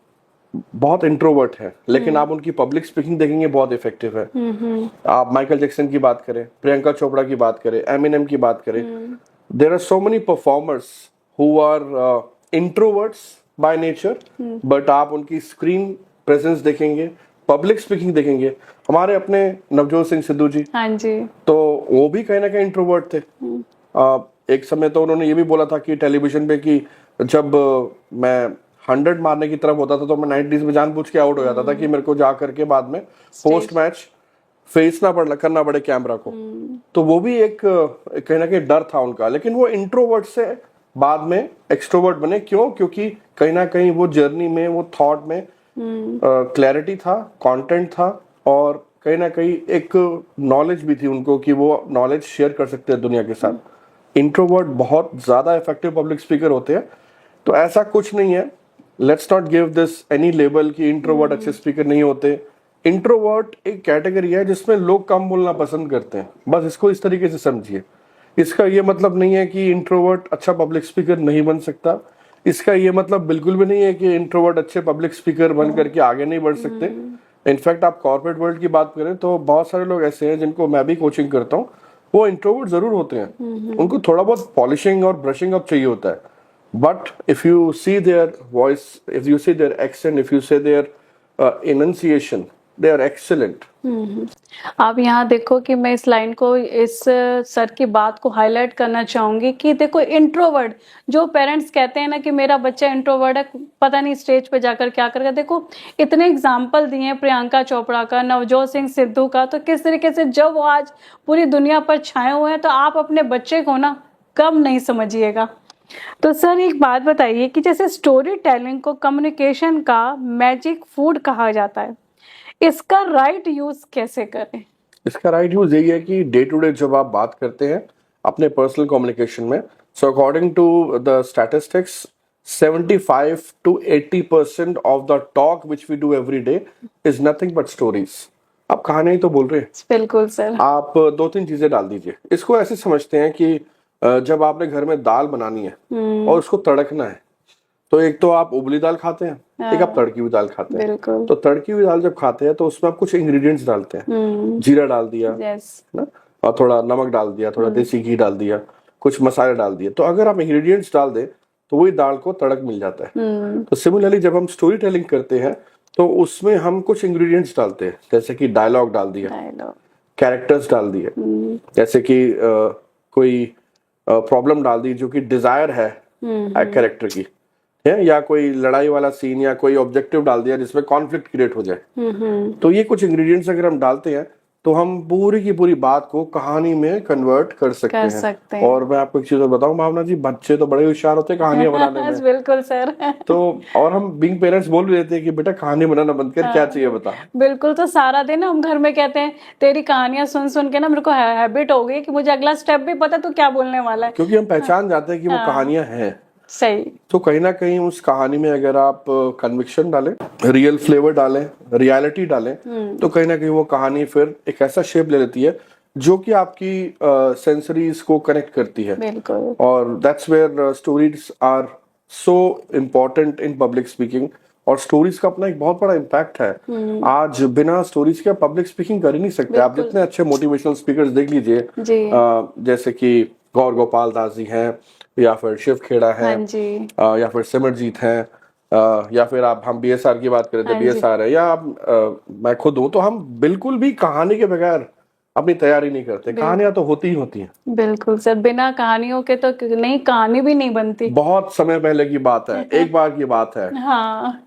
बहुत इंट्रोवर्ट है, लेकिन आप उनकी पब्लिक स्पीकिंग देखेंगे बहुत इफेक्टिव है। आप माइकल जैक्सन की बात करें, प्रियंका चोपड़ा की बात करें, एमिनेम की बात करें, there are so many performers who are introverts by nature, but आप उनकी स्क्रीन प्रेजेंस देखेंगे, पब्लिक स्पीकिंग देखेंगे। हमारे अपने नवजोत सिंह सिद्धू जी, हाँ जी, तो वो भी कहीं ना कहीं इंट्रोवर्ट थे। एक समय तो उन्होंने ये भी बोला था कि टेलीविजन पे कि जब मैं 100 मारने की तरफ होता था तो मैं 90s में जानबूझ के आउट हो जाता था कि मेरे को जा करके बाद में पोस्ट मैच फेस ना करना पड़े कैमरा को। तो वो भी एक कहीं ना कहीं डर था उनका। लेकिन वो इंट्रोवर्ट से बाद में एक्सट्रोवर्ट बने। क्यों? क्योंकि कहीं ना कहीं वो जर्नी में, वो थॉट में क्लैरिटी था, कंटेंट था और कहीं ना कहीं एक नॉलेज भी थी उनको कि वो नॉलेज शेयर कर सकते हैं दुनिया के साथ। इंट्रोवर्ट बहुत ज्यादा इफेक्टिव पब्लिक स्पीकर होते हैं। तो ऐसा कुछ नहीं है, let's not give this any label कि इंट्रोवर्ट अच्छे स्पीकर नहीं होते। इंट्रोवर्ट एक कैटेगरी है जिसमें लोग कम बोलना पसंद करते हैं, बस इसको इस तरीके से समझिए। इसका ये मतलब नहीं है कि इंट्रोवर्ट अच्छा पब्लिक स्पीकर नहीं बन सकता। इसका ये मतलब बिल्कुल भी नहीं है कि इंट्रोवर्ट अच्छे पब्लिक स्पीकर बन करके आगे नहीं बढ़ सकते। इनफैक्ट आप कॉर्पोरेट वर्ल्ड की बात करें तो बहुत सारे लोग ऐसे हैं जिनको मैं भी कोचिंग करता हूँ, वो इंट्रोवर्ट जरूर होते हैं, उनको थोड़ा बहुत पॉलिशिंग और ब्रशिंग अप चाहिए होता है। But if you see their voice, if you see their accent, if you see their enunciation, they are excellent. आप यहाँ देखो कि मैं इस लाइन को, इस सर की बात को हाईलाइट करना चाहूंगी कि देखो, इंट्रोवर्ट जो पेरेंट्स कहते हैं ना कि मेरा बच्चा इंट्रोवर्ट है, पता नहीं स्टेज पे जाकर क्या करेगा। देखो, इतने एग्जाम्पल दिए हैं प्रियंका चोपड़ा का, नवजोत सिंह सिद्धू का, तो किस तरीके से जब वो आज पूरी दुनिया पर छाए हुए हैं, तो आप अपने बच्चे को ना कम नहीं समझिएगा। तो सर एक बात बताइए कि जैसे स्टोरी टेलिंग को कम्युनिकेशन का मैजिक फूड कहा जाता है, इसका राइट यूज कैसे करें? इसका राइट यूज यही है कि डे टू डे जब आप बात करते हैं अपने पर्सनल कम्युनिकेशन में, so according to the statistics 75 to 80% of the talk which we do every day is nothing but stories. आप कहानी ही तो बोल रहे हैं। बिल्कुल सर। आप दो तीन चीजें डाल दीजिए। इसको ऐसे समझते हैं कि जब आपने घर में दाल बनानी है और उसको तड़कना है, तो एक तो आप उबली दाल खाते हैं, एक आप तड़की हुई दाल खाते हैं। बिल्कुल। तो तड़की हुई दाल जब खाते हैं तो उसमें आप कुछ इंग्रेडिएंट्स डालते हैं, जीरा डाल दिया ना, और थोड़ा नमक डाल दिया, थोड़ा देसी घी डाल दिया, कुछ मसाले डाल दिए। तो अगर आप इंग्रेडिएंट्स डाल दें तो वही दाल को तड़क मिल जाता है। तो सिमिलरली जब हम स्टोरी टेलिंग करते हैं तो उसमें हम कुछ इंग्रेडिएंट्स डालते हैं, जैसे कि डायलॉग डाल दिया, कैरेक्टर्स डाल दिए, जैसे कि कोई प्रॉब्लम डाल दी जो कि डिजायर है कैरेक्टर की, है, या कोई लड़ाई वाला सीन या कोई ऑब्जेक्टिव डाल दिया जिसमें कॉन्फ्लिक्ट क्रिएट हो जाए। तो ये कुछ इंग्रेडिएंट्स अगर हम डालते हैं तो हम पूरी की पूरी बात को कहानी में कन्वर्ट कर सकते हैं। और मैं आपको एक चीज और बताऊं भावना जी, बच्चे तो बड़े होशियार होते हैं कहानियां बनाने में। बिल्कुल सर। तो और हम बिंग पेरेंट्स बोल भी देते हैं कि बेटा कहानी बनाना बंद कर, क्या चाहिए बता। बिल्कुल। तो सारा दिन हम घर में कहते हैं, तेरी कहानियां सुन सुन के ना मेरे को हैबिट हो गई कि मुझे अगला स्टेप भी पता तू क्या बोलने वाला है, क्योंकि हम पहचान जाते हैं कि वो कहानियां हैं। सही। तो कहीं ना कहीं उस कहानी में अगर आप कन्विक्शन डालें, रियल फ्लेवर डालें, रियलिटी डालें, तो कहीं ना कहीं वो कहानी फिर एक ऐसा शेप ले लेती है जो कि आपकी सेंसरीज को कनेक्ट करती है। बिल्कुल। और that's where stories are so important in public speaking. और स्टोरीज का अपना एक बहुत बड़ा इम्पैक्ट है। आज बिना स्टोरीज के पब्लिक स्पीकिंग कर ही नहीं सकते। आप जितने अच्छे मोटिवेशनल स्पीकर्स देख लीजिए, जैसे कि गौर गोपाल दास जी हैं, या फिर शिव खेड़ा है, या फिर सिमरजीत हैं, या फिर आप हम बीएसआर की बात करें तो हाँ जी। बीएसआर है, या आप मैं खुद हूं, तो हम बिल्कुल भी कहानी के बगैर अपनी तैयारी नहीं करते। कहानियां तो होती ही होती हैं। बिल्कुल सर, बिना कहानियों के तो नहीं, कहानी भी नहीं बनती। बहुत समय पहले की बात है, एक बार की बात है, हाँ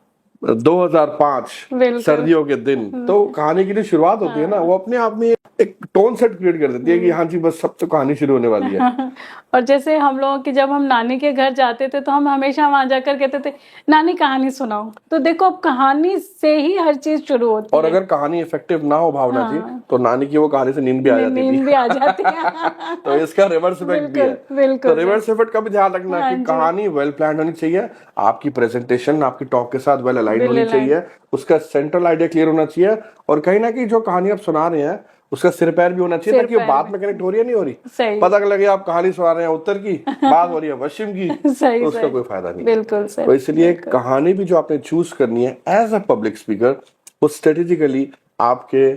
2005 बिल्कुल। सर्दियों के दिन, तो कहानी की जो शुरुआत होती है ना, वो अपने आप में एक टोन सेट क्रिएट कर देती है कि हाँ जी बस सब तो कहानी शुरू होने वाली है। और जैसे हम लोगों की, जब हम नानी के घर जाते थे तो हम हमेशा वहां जाकर कहते थे नानी कहानी सुनाओ। तो देखो अब कहानी से ही हर चीज शुरू होती और है। अगर कहानी इफेक्टिव ना हो भावना जी, हाँ। तो नानी की वो कहानी से नींद भी आ जाती नींद थी। भी आ जाती है। तो इसका रिवर्स इफेक्ट भी है। बिल्कुल बिल्कुल तो रिवर्स इफेक्ट का भी ध्यान रखना हाँ कि जी। कहानी वेल प्लान होनी चाहिए, आपकी प्रेजेंटेशन आपकी टॉक के साथ वेल अलाइंड होनी चाहिए, उसका सेंट्रल आइडिया क्लियर होना चाहिए, और कहीं ना कहीं जो कहानी आप सुना रहे हैं उसका सिर पैर भी होना चाहिए, ताकि वो बात में कनेक्ट हो रही है नहीं हो रही। सही। पता लगे आप कहानी सुना रहे हैं उत्तर की, बात हो रही है पश्चिम की, सही तो उसका सही। कोई फायदा नहीं। बिल्कुल सर। तो इसलिए कहानी भी जो आपने चूज करनी है एज अ पब्लिक स्पीकर, वो स्ट्रेटेजिकली आपके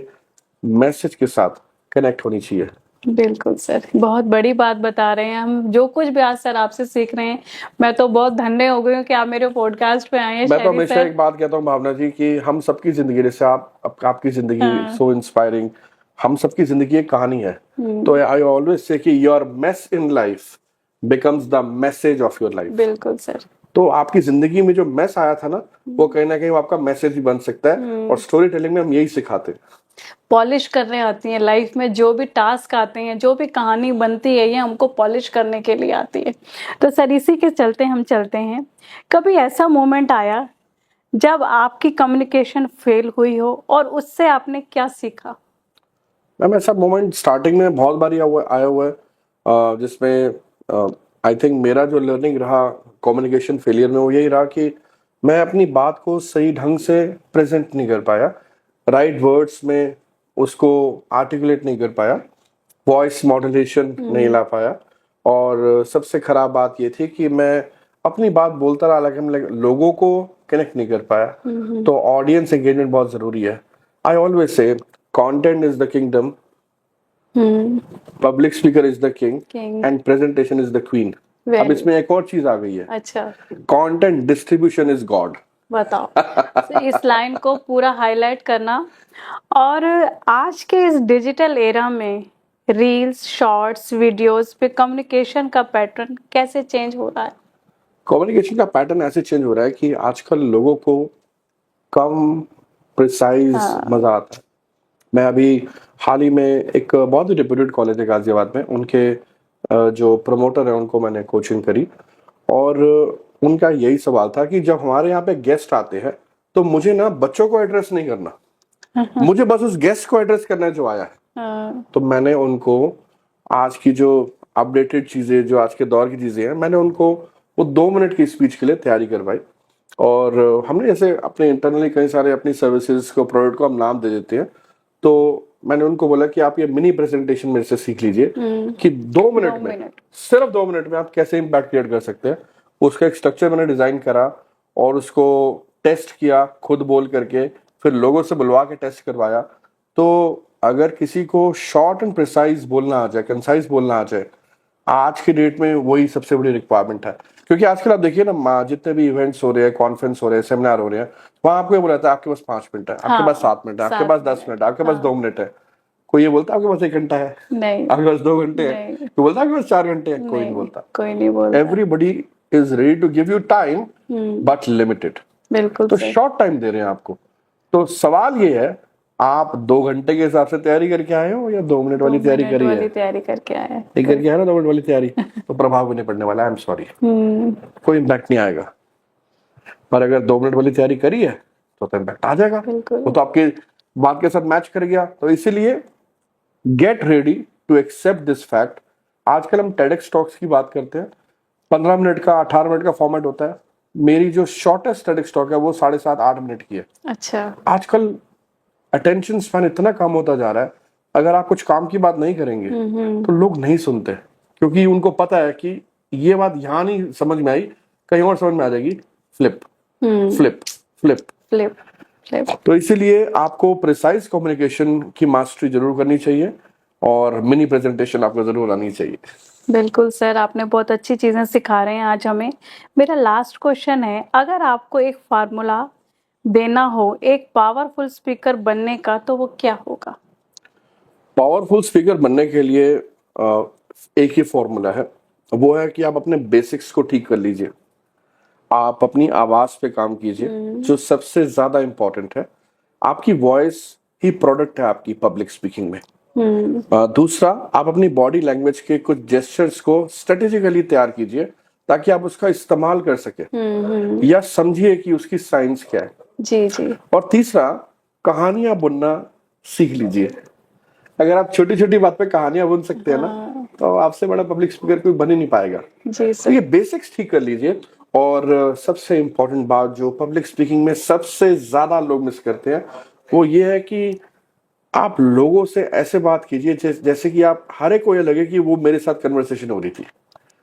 मैसेज के साथ कनेक्ट होनी चाहिए। बिल्कुल सर, बहुत बड़ी बात बता रहे हैं। हम जो कुछ भी आज सर आपसे सीख रहे हैं, मैं तो बहुत धन्य हो गई हूँ कि आप मेरे पॉडकास्ट पे आए हैं। मैं तो हमेशा एक बात कहता हूँ भावना जी कि हम सबकी जिंदगी, जैसे आपकी जिंदगी सो इंस्पायरिंग, हम सबकी जिंदगी एक कहानी है। तो आई ऑलवेज से कि your mess in life becomes the message of your life. बिल्कुल सर। तो आपकी जिंदगी में जो मैस आया था ना, वो कहीं ना कहीं वो आपका मैसेज भी बन सकता है। और स्टोरी टेलिंग में हम यही सिखाते हैं। पॉलिश करने आती है लाइफ में, जो भी टास्क आते हैं, जो भी कहानी बनती है, ये हमको पॉलिश करने के लिए आती है। तो सर इसी के चलते हम चलते हैं, कभी ऐसा मोमेंट आया जब आपकी कम्युनिकेशन फेल हुई हो और उससे आपने क्या सीखा? मैम ऐसा मोमेंट स्टार्टिंग में बहुत बार आया हुआ है, जिसमें आई थिंक मेरा जो लर्निंग रहा कम्युनिकेशन फेलियर में, वो यही रहा कि मैं अपनी बात को सही ढंग से प्रेजेंट नहीं कर पाया, राइट वर्ड्स में उसको आर्टिकुलेट नहीं कर पाया, वॉइस मॉड्यूलेशन नहीं ला पाया, और सबसे खराब बात ये थी कि मैं अपनी बात बोलता रहा लेकिन लोगों को कनेक्ट नहीं कर पाया। तो ऑडियंस एंगेजमेंट बहुत जरूरी है। I always say content is the kingdom, public speaker is the king, and presentation is the queen. अब इसमें एक और चीज आ गई है। अच्छा। Content distribution is God. बताओ। तो इस लाइन को पूरा हाईलाइट करना। और आज के इस डिजिटल एरा में रील्स, शॉर्ट्स, वीडियोस पे कम्युनिकेशन का पैटर्न कैसे चेंज हो रहा है? कम्युनिकेशन का पैटर्न ऐसे चेंज हो रहा है कि आजकल लोगों को कम प्रिसाइज मजा आता है। मैं अभी हाल ही में एक बहुत ही रेप्यूटेड कॉलेज है गाजियाबाद में, उनके जो प्रमोटर है उनको मैंने कोचिंग करी, और उनका यही सवाल था कि जब हमारे यहाँ पे गेस्ट आते हैं तो मुझे ना बच्चों को एड्रेस नहीं करना, मुझे बस उस गेस्ट को एड्रेस करना है जो आया है। तो मैंने उनको आज की जो अपडेटेड चीजें, जो आज के दौर की चीजें हैं, मैंने उनको वो 2 मिनट की स्पीच के लिए तैयारी करवाई। और हमने जैसे अपने इंटरनली कई सारे अपनी सर्विसेज को, प्रोडक्ट को हम नाम दे देते हैं, तो मैंने उनको बोला कि आप ये मिनी प्रेजेंटेशन मेरे से सीख लीजिए कि 2 मिनट में, सिर्फ 2 मिनट में आप कैसे इम्पैक्ट क्रिएट कर सकते हैं। उसका एक स्ट्रक्चर मैंने डिजाइन करा और उसको टेस्ट किया खुद बोल करके, फिर लोगों से बुलवा के टेस्ट करवाया। तो अगर किसी को शॉर्ट एंड प्रिसाइज बोलना आ जाए, कंसाइज बोलना आ जाए, आज की डेट में वही सबसे बड़ी रिक्वायरमेंट है। क्योंकि आजकल आप देखिए ना, जितने भी इवेंट्स हो रहे हैं, कॉन्फ्रेंस हो रहे हैं, सेमिनार हो रहे हैं, वहां आपको ये बोला जाता है आपके पास 5 मिनट है, आपके पास 7 मिनट है, आपके पास 10 मिनट, आपके पास 2 मिनट है। कोई ये बोलता है आपके पास 1 घंटा है? नहीं। आपके पास 2 घंटे है? कोई बोलता है आपके पास 4 घंटे है? कोई नहीं बोलता। कोई नहीं बोलता। Everybody is ready to give you time but limited. बिल्कुल। तो शॉर्ट टाइम दे रहे हैं आपको। तो सवाल ये है, आप 2 घंटे के हिसाब से तैयारी करके आए हो या 2 मिनट वाली तैयारी करी है? तैयारी करके आए हैं। एक करके आए ना 2 मिनट वाली तैयारी, तो प्रभाव भी नहीं पड़ने वाला। आई एम सॉरी, कोई इम्पैक्ट नहीं आएगा। पर अगर 2 मिनट वाली तैयारी करी है तो इम्पैक्ट आ जाएगा। वो तो आपके बात के साथ मैच कर गया। तो इसीलिए get ready to accept this fact. आजकल हम टेडेक्स टॉक्स की बात करते हैं, 15 मिनट का, 18 मिनट का फॉर्मेट होता है। मेरी जो शॉर्टेस्ट टेडेक्स टॉक है वो 7.5-8 मिनट की है। अच्छा। आजकल अटेंशन स्पैन इतना कम होता जा रहा है, अगर आप कुछ काम की बात नहीं करेंगे तो लोग नहीं सुनते, क्योंकि उनको पता है कि ये बात यहाँ नहीं समझ में आई, कहीं और समझ में आ जाएगी। Flip flip flip flip. तो इसीलिए आपको प्रिसाइज कम्युनिकेशन की मास्टरी जरूर करनी चाहिए। और मिनी प्रेजेंटेशन आपको जरूर आनी चाहिए। बिल्कुल सर, आपने बहुत अच्छी चीजें सिखा रहे हैं आज हमें। मेरा लास्ट क्वेश्चन है, अगर आपको एक फार्मूला देना हो एक पावरफुल स्पीकर बनने का, तो वो क्या होगा? पावरफुल स्पीकर बनने के लिए एक ही फॉर्मूला है, वो है कि आप अपने बेसिक्स को ठीक कर लीजिए, आप अपनी आवाज पे काम कीजिए, जो सबसे ज्यादा इंपॉर्टेंट है। आपकी वॉइस ही प्रोडक्ट है आपकी पब्लिक स्पीकिंग में। दूसरा, आप अपनी बॉडी लैंग्वेज के कुछ जेस्चर्स को स्ट्रेटेजिकली तैयार कीजिए ताकि आप उसका इस्तेमाल कर सके, या समझिए कि उसकी साइंस क्या है। जी जी। और तीसरा, कहानियां बुनना सीख लीजिए। अगर आप छोटी छोटी बात पे कहानियां बुन सकते हैं ना, तो आपसे बड़ा पब्लिक स्पीकर कोई बन ही नहीं पाएगा। जी तो सर। ये बेसिक्स ठीक कर लीजिए। और सबसे इंपॉर्टेंट बात जो पब्लिक स्पीकिंग में सबसे ज्यादा लोग मिस करते हैं, वो ये है कि आप लोगों से ऐसे बात कीजिए जैसे कि आप हर एक को ये लगे कि वो मेरे साथ कन्वर्सेशन हो रही थी।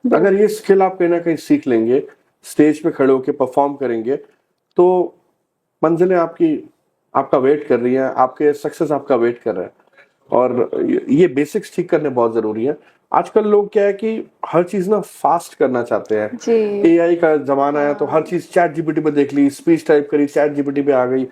अगर ये स्किल आप कहीं ना कहीं सीख लेंगे, स्टेज पे खड़े होकर परफॉर्म करेंगे, तो मंजिलें आपका वेट कर रही हैं, आपके सक्सेस आपका वेट कर रहा है। और ये बेसिक्स ठीक करने बहुत जरूरी है। आजकल लोग क्या है कि हर चीज ना फास्ट करना चाहते हैं। जी। एआई का जमाना है, तो हर चीज चैट जीपीटी पे देख ली, स्पीच टाइप करी, चैट जीपीटी पे आ गई।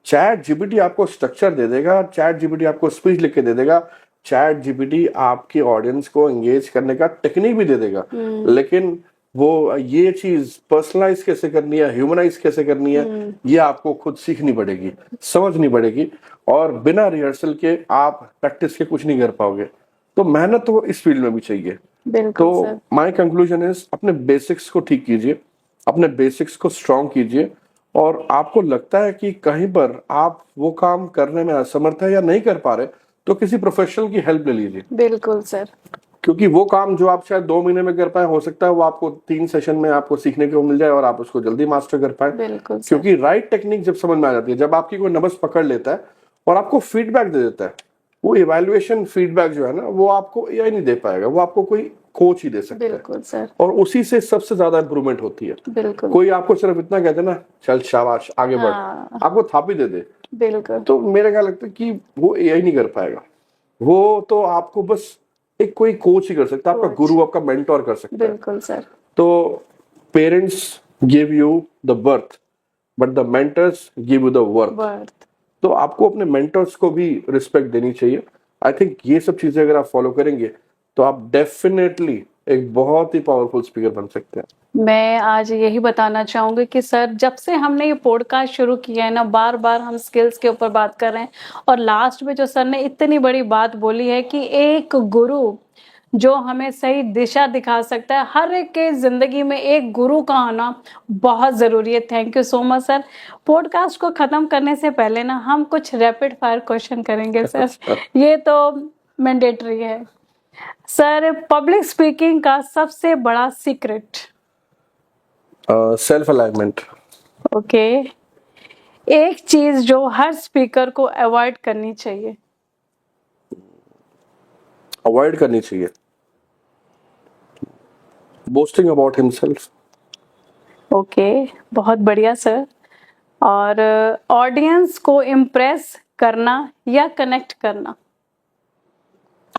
चैट जीपीटी आपको स्ट्रक्चर दे देगा, चैट जीपीटी आपको स्पीच लिख के दे देगा, चैट जीपीटी आपके ऑडियंस को एंगेज करने का टेक्निक भी दे देगा, लेकिन वो ये चीज पर्सनलाइज कैसे करनी है, ह्यूमनाइज कैसे करनी है, ये आपको खुद सीखनी पड़ेगी, समझनी पड़ेगी। और बिना रिहर्सल के आप प्रैक्टिस के कुछ नहीं कर पाओगे। तो मेहनत तो इस फील्ड में भी चाहिए। तो माय कंक्लूजन इज, अपने बेसिक्स को ठीक कीजिए, अपने बेसिक्स को स्ट्रॉन्ग कीजिए। और आपको लगता है कि कहीं पर आप वो काम करने में असमर्थ है या नहीं कर पा रहे, तो किसी प्रोफेशनल की हेल्प ले लीजिए। बिल्कुल सर। क्योंकि वो काम जो आप शायद 2 महीने में कर पाए, हो सकता है वो आपको 3 सेशन में आपको सीखने को मिल जाए और आप उसको जल्दी मास्टर कर पाए। बिल्कुल सर। क्योंकि राइट टेक्निक जब समझ में आ जाती है, जब आपकी कोई नब्ज पकड़ लेता है और आपको फीडबैक दे देता है, वो इवैल्यूएशन फीडबैक जो है ना, वो आपको एआई नहीं दे पाएगा, वो आपको कोई कोच ही दे सकता है। बिल्कुल सर। और उसी से सबसे ज्यादा इंप्रूवमेंट होती है। बिल्कुल। कोई आपको सिर्फ इतना कहते ना, चल शाबाश आगे बढ़, आपको थापी दे दे, बिल्कुल, तो मेरा क्या लगता है कि वो एआई नहीं कर पाएगा। वो तो आपको बस एक कोई कोच ही कर सकता है, आपका गुरु, आपका मेंटोर कर सकता है। बिल्कुल सर। तो parents give you the birth, but the mentors give you the worth. तो आपको अपने मेंटर्स को भी रिस्पेक्ट देनी चाहिए। आई थिंक ये सब चीजें अगर आप फॉलो करेंगे, तो आप डेफिनेटली एक बहुत ही पावरफुल स्पीकर बन सकते हैं। मैं आज यही बताना चाहूंगी कि सर, जब से हमने ये पॉडकास्ट शुरू किया है ना, बार बार हम स्किल्स के ऊपर बात कर रहे हैं, और लास्ट में जो सर ने इतनी बड़ी बात बोली है कि एक गुरु जो हमें सही दिशा दिखा सकता है, हर एक के जिंदगी में एक गुरु का आना बहुत जरूरी है। Thank you so much sir. Podcast को खत्म करने से पहले ना हम कुछ रैपिड फायर क्वेश्चन करेंगे सर। ये तो मैंडेटरी है सर। पब्लिक स्पीकिंग का सबसे बड़ा सीक्रेट? Self alignment. ओके। एक चीज जो हर स्पीकर को अवॉइड करनी चाहिए? अवॉइड करनी चाहिए बोस्टिंग अबाउट हिमसेल्फ। ओके, बहुत बढ़िया सर। और ऑडियंस को इम्प्रेस करना या कनेक्ट करना?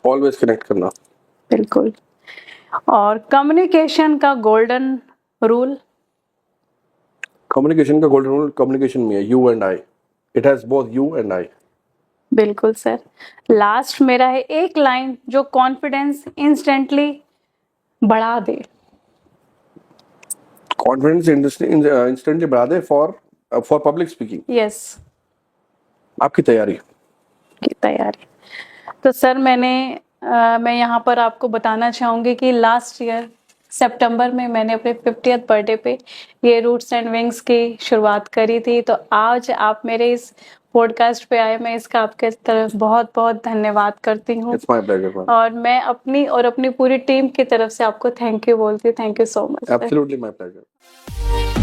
ऑलवेज कनेक्ट करना। बिल्कुल। और कम्युनिकेशन का गोल्डन रूल? कम्युनिकेशन का गोल्डन रूल कम्युनिकेशन में है, you and I. It has both you and I. बिल्कुल सर। लास्ट मेरा है, एक लाइन जो कॉन्फिडेंस इंस्टेंटली बढ़ा दे? कॉन्फिडेंस इंस्टेंटली बढ़ा दे फॉर पब्लिक स्पीकिंग? यस। आपकी तैयारी। की तैयारी। तो सर मैं यहाँ पर आपको बताना चाहूंगी कि लास्ट ईयर सितंबर में मैंने अपने 50th बर्थडे पे ये रूट्स एंड विंग्स की शुरुआत करी थी। तो आज आप मेरे इस पॉडकास्ट पे आए, मैं इसका आपके तरफ बहुत बहुत धन्यवाद करती हूँ। It's my pleasure, और मैं अपनी पूरी टीम की तरफ से आपको थैंक यू बोलती हूँ। Thank you so much. Absolutely my pleasure.